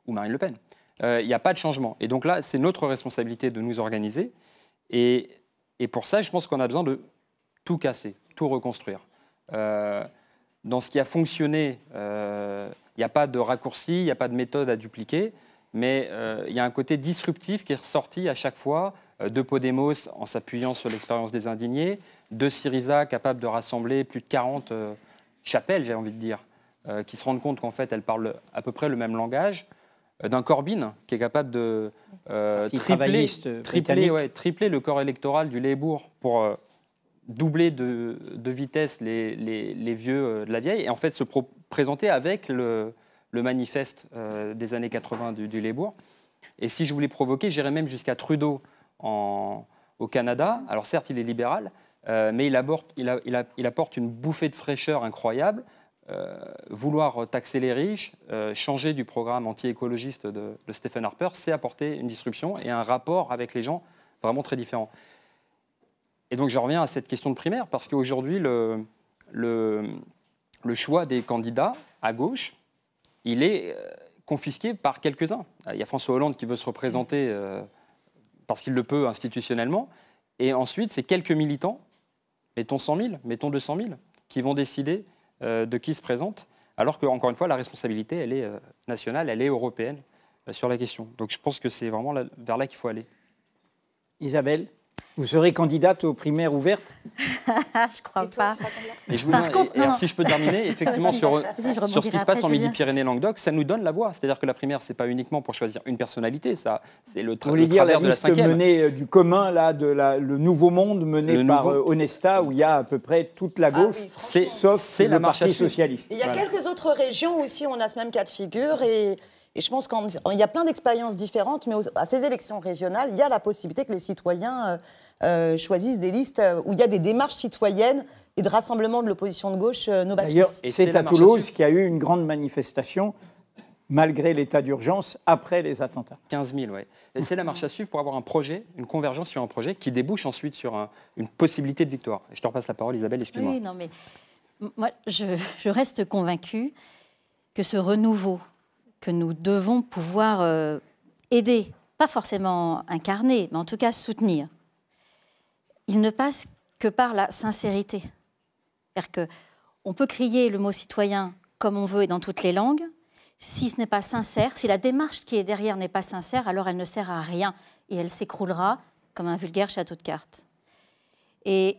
Ou Marine Le Pen. Il n'y a pas de changement. Et donc là, c'est notre responsabilité de nous organiser. Et pour ça, je pense qu'on a besoin de tout casser, tout reconstruire. Dans ce qui a fonctionné, il n'y a pas de raccourci, il n'y a pas de méthode à dupliquer, mais il y a un côté disruptif qui est ressorti à chaque fois de Podemos en s'appuyant sur l'expérience des indignés, de Syriza capable de rassembler plus de 40 chapelles, j'ai envie de dire, qui se rendent compte qu'en fait elles parlent à peu près le même langage, d'un Corbyn qui est capable de tripler le corps électoral du Labour pour doubler de vitesse les vieux de la vieille, et en fait se présenter avec le manifeste des années 80 du Labour. Et si je voulais provoquer, j'irais même jusqu'à Trudeau au Canada. Alors certes, il est libéral, mais il apporte une bouffée de fraîcheur incroyable. Vouloir taxer les riches, changer du programme anti-écologiste de Stephen Harper, c'est apporter une disruption et un rapport avec les gens vraiment très différent. Et donc je reviens à cette question de primaire, parce qu'aujourd'hui, le choix des candidats à gauche, il est confisqué par quelques-uns. Il y a François Hollande qui veut se représenter parce qu'il le peut institutionnellement, et ensuite c'est quelques militants, mettons 100 000, mettons 200 000, qui vont décider de qui se présente, alors que, encore une fois, la responsabilité, elle est nationale, elle est européenne sur la question. Donc je pense que c'est vraiment vers là qu'il faut aller. Isabelle, vous serez candidate aux primaires ouvertes? Je crois pas. Par contre, si je peux terminer, effectivement, sur ce qui se passe en Midi-Pyrénées-Languedoc, ça nous donne la voix. C'est-à-dire que la primaire, ce n'est pas uniquement pour choisir une personnalité, c'est le travers de la liste 5e. menée du commun, là, le Nouveau Monde mené par Onesta, où il y a à peu près toute la gauche, sauf le Parti socialiste. Il y a quelques autres régions où aussi on a ce même cas de figure, et je pense qu'il y a plein d'expériences différentes, mais à ces élections régionales, il y a la possibilité que les citoyens choisissent des listes où il y a des démarches citoyennes et de rassemblement de l'opposition de gauche novatrice. D'ailleurs, c'est à Toulouse qu'il y a eu une grande manifestation, malgré l'état d'urgence, après les attentats. 15 000, oui. C'est la marche à suivre pour avoir un projet, une convergence sur un projet qui débouche ensuite sur une possibilité de victoire. Je te repasse la parole, Isabelle, excuse-moi. Oui, non, mais moi, je reste convaincue que ce renouveau que nous devons pouvoir aider, pas forcément incarner, mais en tout cas soutenir, il ne passe que par la sincérité. C'est-à-dire qu'on peut crier le mot citoyen comme on veut et dans toutes les langues. Si ce n'est pas sincère, si la démarche qui est derrière n'est pas sincère, alors elle ne sert à rien et elle s'écroulera comme un vulgaire château de cartes. Et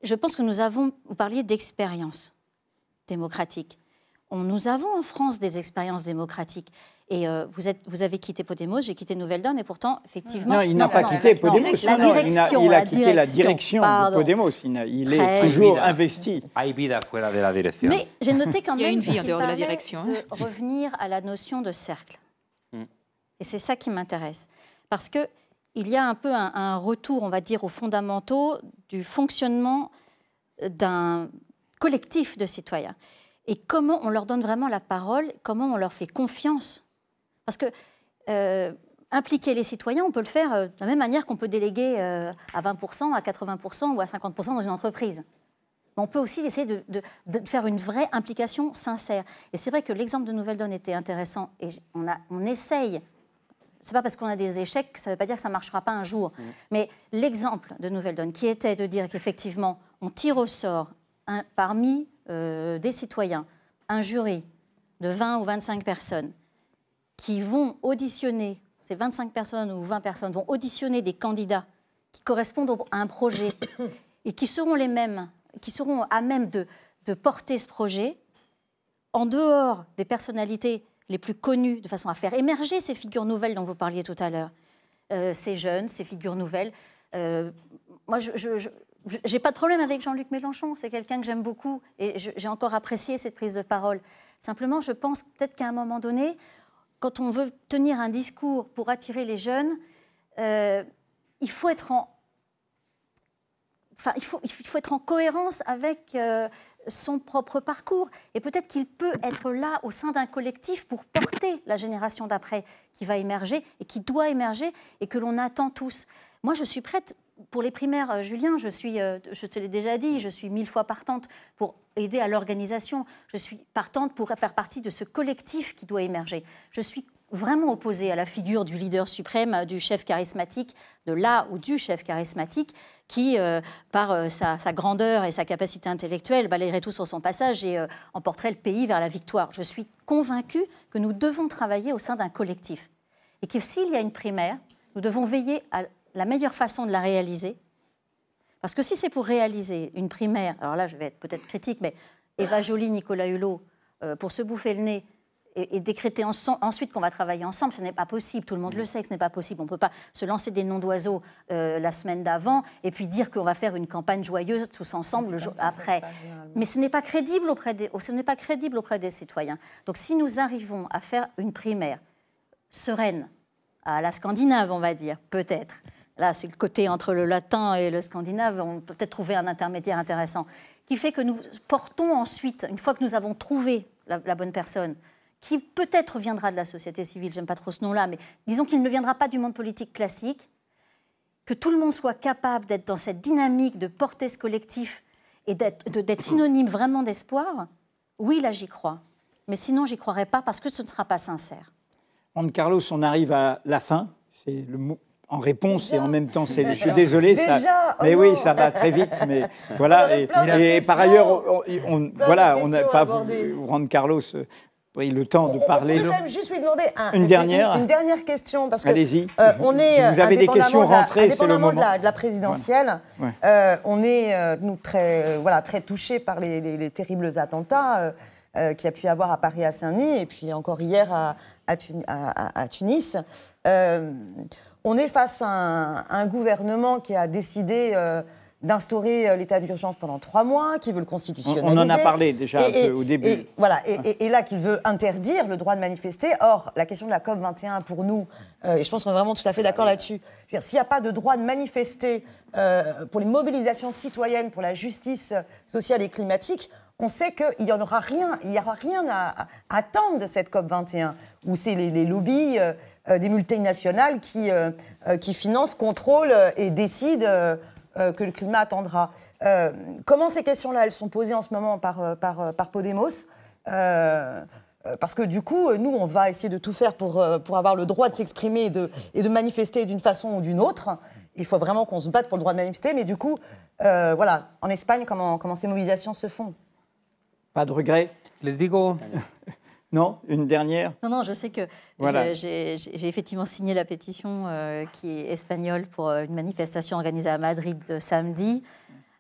je pense que vous parliez d'expérience démocratique. Nous avons en France des expériences démocratiques. Et vous avez quitté Podemos, j'ai quitté Nouvelle Donne, et pourtant, effectivement... Non, il n'a pas quitté Podemos. Il a quitté la direction de Podemos. Il est toujours investi. Mais j'ai noté quand même... Il y a une vie en dehors de la direction. De revenir à la notion de cercle. Et c'est ça qui m'intéresse. Parce qu'il y a un peu un retour, on va dire, aux fondamentaux du fonctionnement d'un collectif de citoyens. Et comment on leur donne vraiment la parole, comment on leur fait confiance. Parce que impliquer les citoyens, on peut le faire de la même manière qu'on peut déléguer à 20%, à 80% ou à 50% dans une entreprise. Mais on peut aussi essayer de faire une vraie implication sincère. Et c'est vrai que l'exemple de Nouvelle Donne était intéressant. Et on essaye. Ce n'est pas parce qu'on a des échecs que ça ne veut pas dire que ça ne marchera pas un jour. Mais l'exemple de Nouvelle Donne, qui était de dire qu'effectivement, on tire au sort parmi des citoyens, un jury de 20 ou 25 personnes qui vont auditionner, ces 25 personnes ou 20 personnes vont auditionner des candidats qui correspondent à un projet et qui seront les mêmes, qui seront à même de porter ce projet en dehors des personnalités les plus connues, de façon à faire émerger ces figures nouvelles dont vous parliez tout à l'heure, ces jeunes, ces figures nouvelles. Moi, j'ai pas de problème avec Jean-Luc Mélenchon, c'est quelqu'un que j'aime beaucoup et j'ai encore apprécié cette prise de parole. Simplement, je pense peut-être qu'à un moment donné, quand on veut tenir un discours pour attirer les jeunes, il faut être en cohérence avec son propre parcours. Et peut-être qu'il peut être là au sein d'un collectif pour porter la génération d'après qui va émerger et qui doit émerger et que l'on attend tous. Moi, je suis prête pour les primaires, Julien, je te l'ai déjà dit, je suis 1000 fois partante pour aider à l'organisation. Je suis partante pour faire partie de ce collectif qui doit émerger. Je suis vraiment opposée à la figure du leader suprême, du chef charismatique, de la ou du chef charismatique, qui, par sa grandeur et sa capacité intellectuelle, balayerait tout sur son passage et emporterait le pays vers la victoire. Je suis convaincue que nous devons travailler au sein d'un collectif. Et que s'il y a une primaire, nous devons veiller à la meilleure façon de la réaliser. Parce que si c'est pour réaliser une primaire, alors là je vais être peut-être critique, mais Eva Joly, Nicolas Hulot, pour se bouffer le nez et décréter ensuite qu'on va travailler ensemble, ce n'est pas possible. Tout le monde le sait que ce n'est pas possible. On ne peut pas se lancer des noms d'oiseaux la semaine d'avant et puis dire qu'on va faire une campagne joyeuse tous ensemble le jour après. Mais ce n'est pas crédible auprès des citoyens. Donc si nous arrivons à faire une primaire sereine, à la scandinave, on va dire, peut-être. Là, c'est le côté entre le latin et le scandinave, on peut peut-être trouver un intermédiaire intéressant, qui fait que nous portons ensuite, une fois que nous avons trouvé la bonne personne, qui peut-être viendra de la société civile, j'aime pas trop ce nom-là, mais disons qu'il ne viendra pas du monde politique classique, que tout le monde soit capable d'être dans cette dynamique, de porter ce collectif et d'être synonyme vraiment d'espoir, oui, là, j'y crois. Mais sinon, j'y croirais pas parce que ce ne sera pas sincère. Juan Carlos, on arrive à la fin. C'est le mot en réponse et en même temps, je suis désolé, mais oui, ça va très vite. Mais voilà. Et par ailleurs, on n'a pas Juan Carlos pris le temps de parler. On pourrait quand même juste lui demander une dernière question parce que allez-y. On est si vous avez des questions rentrées, c'est le moment. De la présidentielle. On est nous très touchés par les terribles attentats qu'il y a pu y avoir à Paris, à Saint-Denis, et puis encore hier à Tunis. On est face à un gouvernement qui a décidé d'instaurer l'état d'urgence pendant 3 mois, qui veut le constitutionnaliser. On en a parlé déjà au début. Et là, qu'il veut interdire le droit de manifester. Or, la question de la COP21, pour nous, et je pense qu'on est vraiment tout à fait d'accord là-dessus, s'il n'y a pas de droit de manifester pour les mobilisations citoyennes, pour la justice sociale et climatique, on sait qu'il n'y aura rien à attendre de cette COP21, où c'est les lobbies des multinationales qui financent, contrôlent et décident que le climat attendra. Comment ces questions-là, elles sont posées en ce moment par Podemos parce que du coup, nous, on va essayer de tout faire pour avoir le droit de s'exprimer et de manifester d'une façon ou d'une autre. Il faut vraiment qu'on se batte pour le droit de manifester, mais du coup, en Espagne, comment ces mobilisations se font ? Pas de regret. Les digo. Non, une dernière. Non, je sais que j'ai effectivement signé la pétition qui est espagnole pour une manifestation organisée à Madrid samedi.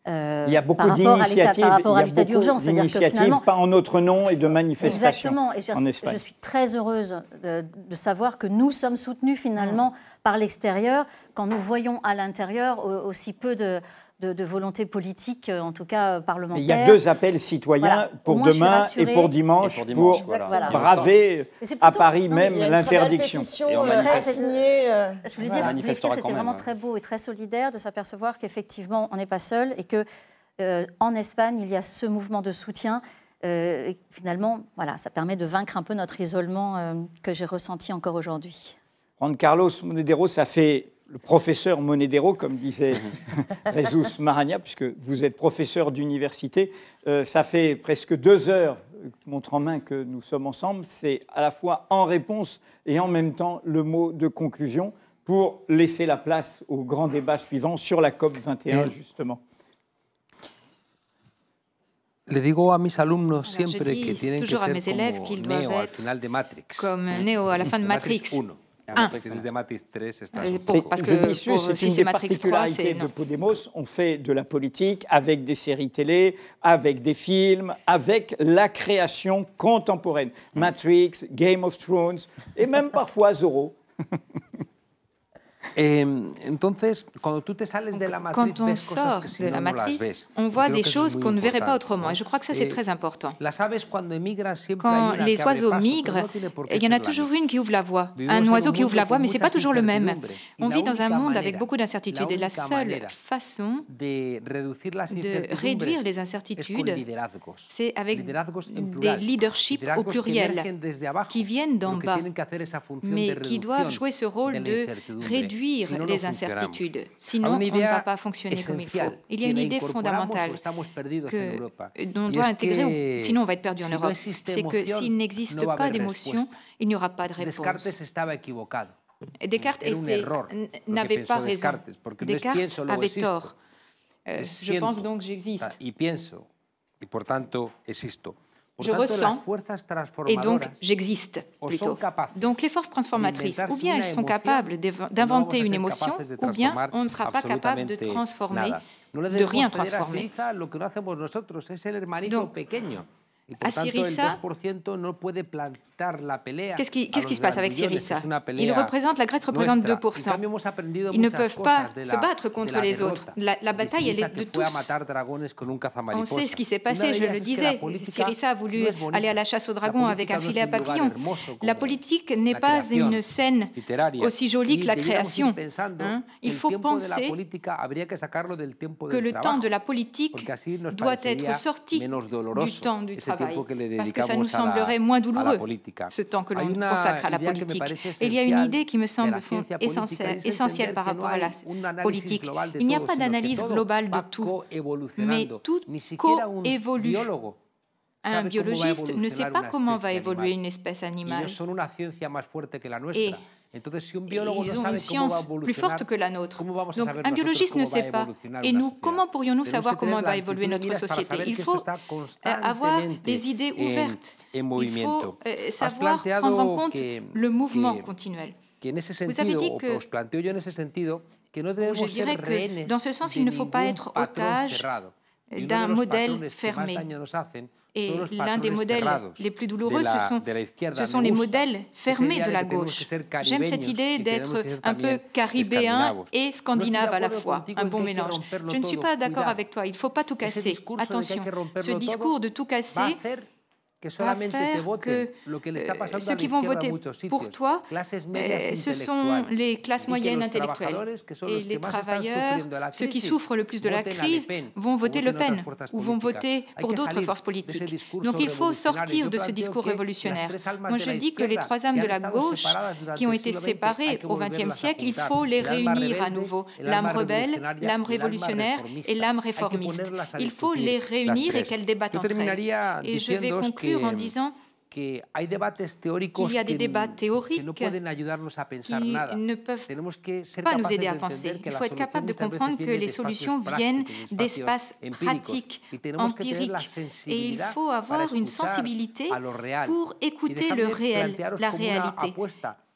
Il y a beaucoup d'initiatives par rapport à l'état d'urgence, c'est-à-dire que finalement, pas en notre nom et de manifestations. Exactement. Et je suis très heureuse de savoir que nous sommes soutenus finalement par l'extérieur, quand nous voyons à l'intérieur aussi peu de volonté politique, en tout cas parlementaire. Il y a 2 appels citoyens pour demain et pour dimanche pour braver à Paris même l'interdiction. Je voulais dire, c'était vraiment très beau et très solidaire de s'apercevoir qu'effectivement, on n'est pas seul et que en Espagne, il y a ce mouvement de soutien. Et finalement, ça permet de vaincre un peu notre isolement que j'ai ressenti encore aujourd'hui. Juan Carlos Monedero, ça fait le professeur Monedero, comme disait Jesus Maragna, puisque vous êtes professeur d'université. Ça fait presque 2 heures, montre en main, que nous sommes ensemble. C'est à la fois en réponse et en même temps le mot de conclusion pour laisser la place au grand débat suivant sur la COP21, justement. Le digo a mis alumnos siempre que tienen que ser como Neo al final de Matrix. Comme Neo à la fin de Matrix. Parce que c'est une des particularités de Podemos. On fait de la politique avec des séries télé, avec des films, avec la création contemporaine. Matrix, Game of Thrones et même parfois Zorro. Quand on sort de la matrice, on voit des choses qu'on ne verrait pas autrement. Et je crois que ça, c'est très important. Quand les oiseaux migrent, il y en a toujours une qui ouvre la voie. Un oiseau qui ouvre la voie, mais ce n'est pas toujours le même. On vit dans un monde avec beaucoup d'incertitudes. Et la seule façon de réduire les incertitudes, c'est avec des leaderships au pluriel, qui viennent d'en bas, mais qui doivent jouer ce rôle de réduire les incertitudes. Sinon, on ne va pas fonctionner comme il faut. Il y a une idée fondamentale dont on doit intégrer, sinon on va être perdu en Europe. C'est que s'il n'existe pas d'émotion, il n'y aura pas de réponse. Descartes n'avait pas raison. Descartes avait tort. Je pense donc j'existe. Je ressens et donc j'existe plutôt. Donc les forces transformatrices, ou bien elles sont capables d'inventer une émotion, ou bien on ne sera pas capable de transformer, de rien transformer. Donc, à Syriza, qu'est-ce qui se passe avec Syriza? La Grèce représente 2%. Ils ne peuvent pas se battre contre les autres. La bataille, elle est de tous. On sait ce qui s'est passé, je le disais. Syriza a voulu aller à la chasse aux dragons avec un filet à papillons. La politique n'est pas une scène aussi jolie que la création. Il faut penser que le temps de la politique doit être sorti du temps du travail, parce que ça nous semblerait moins douloureux, ce temps que l'on consacre à la politique. Et il y a une idée qui me semble essentielle par rapport à la politique. Il n'y a pas d'analyse globale de tout, mais tout coévolue. Un biologiste ne sait pas comment va évoluer une espèce animale. Et ils ont une science plus forte que la nôtre. Donc un biologiste ne sait pas. Et nous, comment pourrions-nous savoir comment va évoluer notre société? Il faut avoir les idées ouvertes. Il faut savoir prendre en compte le mouvement continuel. Vous avez dit que, je dirais que dans ce sens, il ne faut pas être otage d'un modèle fermé. Et l'un des modèles les plus douloureux, ce sont les modèles fermés de la gauche. J'aime cette idée d'être un peu caribéen et scandinave à la fois, un bon mélange. Je ne suis pas d'accord avec toi, il ne faut pas tout casser. Attention, ce discours de tout casser va faire que ceux qui vont voter pour toi, ce sont les classes moyennes intellectuelles. Et les travailleurs, ceux qui souffrent le plus de la crise, vont voter Le Pen ou vont voter pour d'autres forces politiques. Donc il faut sortir de ce discours révolutionnaire. Moi je dis que les trois âmes de la gauche qui ont été séparées au XXe siècle, il faut les réunir à nouveau. L'âme rebelle, l'âme révolutionnaire et l'âme réformiste. Il faut les réunir et qu'elles débattent entre elles. Et je vais conclure en disant qu'il y a des débats théoriques qui ne peuvent pas nous aider à penser. Il faut être capable de comprendre que les solutions viennent d'espaces pratiques, empiriques, et il faut avoir une sensibilité pour écouter le réel, la réalité.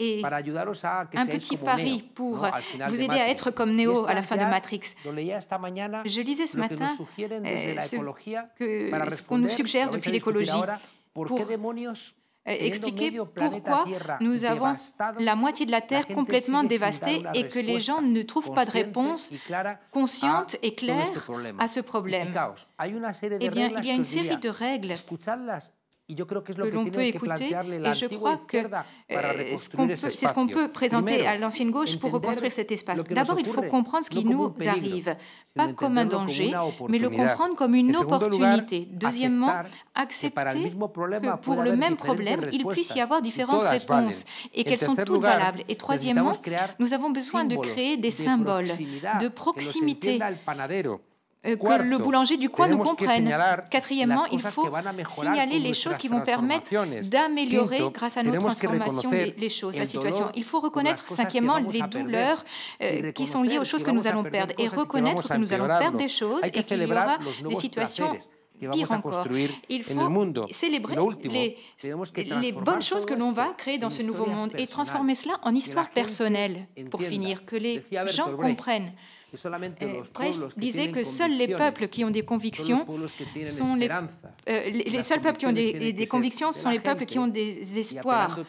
Et un petit pari pour vous aider à être comme Néo à la fin de Matrix. Je lisais ce matin ce qu'on nous suggère depuis l'écologie pour expliquer pourquoi nous avons la moitié de la Terre complètement dévastée et que les gens ne trouvent pas de réponse consciente et claire à ce problème. Eh bien, il y a une série de règles que l'on peut écouter, et je crois que c'est ce qu'on peut présenter à l'ancienne gauche pour reconstruire cet espace. D'abord, il faut comprendre ce qui nous arrive, pas comme un danger, mais le comprendre comme une opportunité. Deuxièmement, accepter que pour le même problème, il puisse y avoir différentes réponses et qu'elles sont toutes valables. Et troisièmement, nous avons besoin de créer des symboles de proximité, que le boulanger du coin nous comprenne. Quatrièmement, il faut signaler les choses qui vont permettre d'améliorer, grâce à nos transformations, les choses, la situation. Il faut reconnaître, cinquièmement, les douleurs qui sont liées aux choses que nous allons perdre et reconnaître que nous allons perdre des choses et qu'il y aura des situations pire encore. Il faut célébrer les bonnes choses que l'on va créer dans ce nouveau monde et transformer cela en histoire personnelle, pour finir, que les gens comprennent. Brecht disait que seuls les peuples qui ont des convictions sont les seuls peuples qui ont des convictions sont les peuples qui ont des espoirs.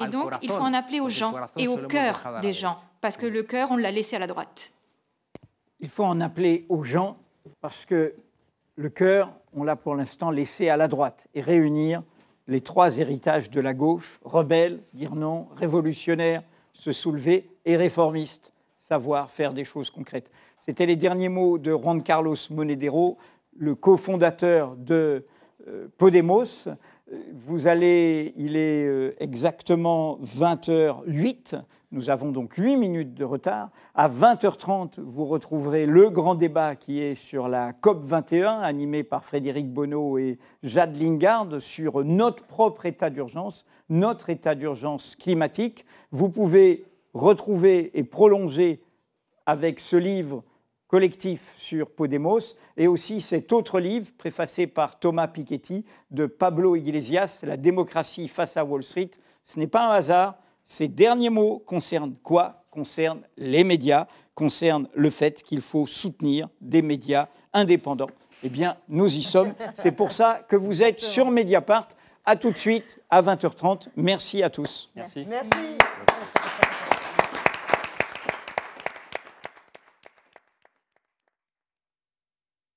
Et donc, il faut en appeler aux gens et au cœur des gens, parce que le cœur, on l'a laissé à la droite. Il faut en appeler aux gens, parce que le cœur, on l'a pour l'instant laissé à la droite, et réunir les trois héritages de la gauche, rebelle, dire non, révolutionnaire, se soulever, et réformiste, savoir faire des choses concrètes. C'était les derniers mots de Juan Carlos Monedero, le cofondateur de Podemos. Il est exactement 20h08. Nous avons donc 8 minutes de retard. À 20h30, vous retrouverez le grand débat qui est sur la COP21, animé par Frédéric Bonneau et Jade Lingard, sur notre propre état d'urgence, notre état d'urgence climatique. Vous pouvez retrouver et prolonger avec ce livre collectif sur Podemos, et aussi cet autre livre préfacé par Thomas Piketty de Pablo Iglesias, La démocratie face à Wall Street. Ce n'est pas un hasard. Ces derniers mots concernent quoi? Concernent les médias, concernent le fait qu'il faut soutenir des médias indépendants. Eh bien, nous y sommes. C'est pour ça que vous êtes sur Mediapart. À tout de suite, à 20h30. Merci à tous. Merci. Merci.